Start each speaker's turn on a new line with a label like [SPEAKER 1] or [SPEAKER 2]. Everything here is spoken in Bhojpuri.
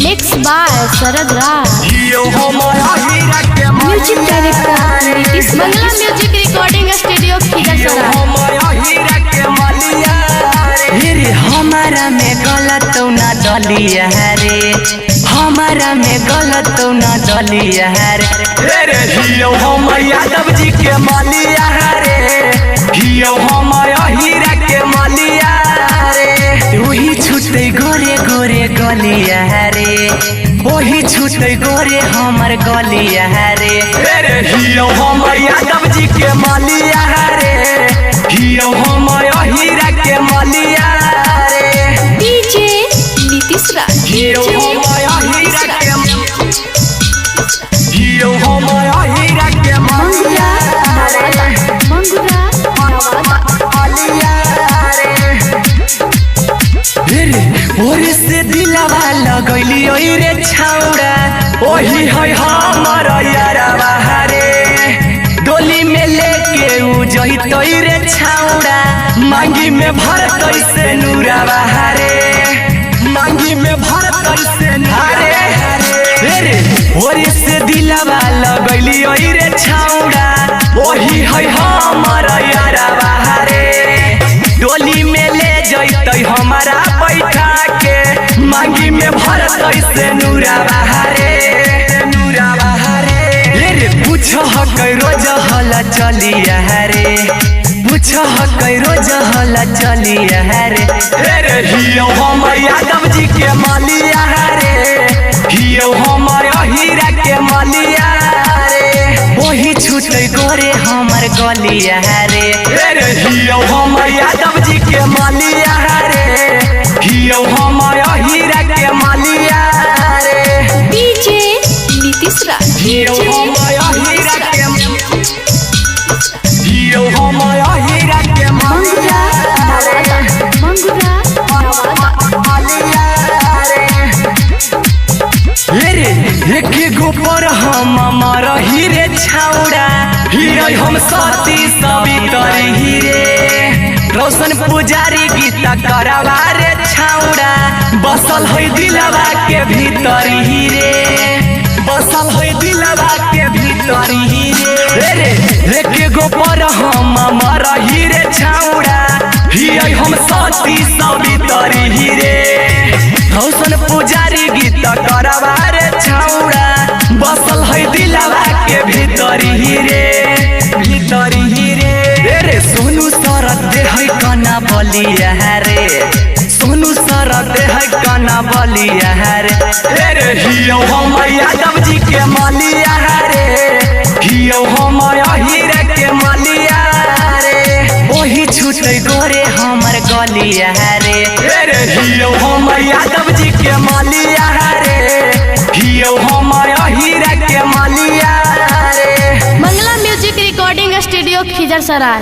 [SPEAKER 1] Mix by Sharad Raj, music director Mangala music recording studio Khijarsarai.
[SPEAKER 2] हमारा में गलत ना डलिया रे, हमारा में गलत ना डलिया रे।
[SPEAKER 3] हियो हम यादव जी के मालिया रे, हियो हम हीरा के मालिया रे।
[SPEAKER 2] वही छूटे गोरे गोरे गलिया रे, वही छूटे गोरे हमर गलिया रे।
[SPEAKER 3] हियो हम यादव जी के मालिया रे, हियो हम हीरा के मालिया रे।
[SPEAKER 1] डीजे नीतीश राज,
[SPEAKER 3] हियो हम हीरा के, हियो हम हीरा के
[SPEAKER 1] मंगुरा
[SPEAKER 2] ओरे से दिलवा लगैली ओई रे छौड़ा,
[SPEAKER 3] ओही है हमर यारवा रे।
[SPEAKER 2] डोली में लेके उ जइतै रे छौड़ा,
[SPEAKER 3] मांगी में भरतै से नूरावा रे, मांगी में भरतै से नूरावा
[SPEAKER 2] रे। ओरे से दिलवा लगैली ओई रे छौड़ा,
[SPEAKER 3] ओही है हमर यारवा रे।
[SPEAKER 2] डोली में ले जइतै
[SPEAKER 3] हमारा बैठा के, मांगी में भरतै से नूरावा रे, नूरावा रे।
[SPEAKER 2] रे पूछ रोज हल चलिया रे, पूछ रोज हल चलिया रे।
[SPEAKER 3] हियो हम यादव जी के मालिया रे, हियो हम हीरा के मालिया रे।
[SPEAKER 2] वही छूटे गोरे हमर गलिया रे।
[SPEAKER 3] हियो हम यादव जी के मालिया रे, हियो हम हीरा के मालिया रे।
[SPEAKER 1] डीजे नीतीश राज,
[SPEAKER 3] हियो हम हीरा के, हियो हम हीरा के
[SPEAKER 1] मंगुरा
[SPEAKER 2] रे। एक गोपर हम मरही रे छौड़ा,
[SPEAKER 3] हीरा हम साथी
[SPEAKER 2] सवितर हीरे। रोशन पुजारी गीत करवा रे छौड़ा,
[SPEAKER 3] बसल है दिलवा के भीतर हीरे, बसल है दिलवा के भीतर हीरे।
[SPEAKER 2] एक गोपर हम मरही रे छौड़ा,
[SPEAKER 3] हिया हम साथी सवितर हीरे।
[SPEAKER 2] रोशन पुजारी गीत करवा रे छौड़ा,
[SPEAKER 3] बसल है दिलवा के भीतर हीरे, भीतर हीरे।
[SPEAKER 2] रे सोनू सरद है कना बलिया रे, सोनू सरद है कना बलिया रे।
[SPEAKER 3] हियो हम यादव जी के मालिया रे, हियो हम हीरा के मालिया रे।
[SPEAKER 2] वही छूटे गोरे हमर गलिया रे।
[SPEAKER 3] हियो हम यादव जी के मालिया रे, हियो हम हीरा के मालिया रे।
[SPEAKER 1] मंगला म्यूजिक रिकॉर्डिंग स्टूडियो खिजरसराय।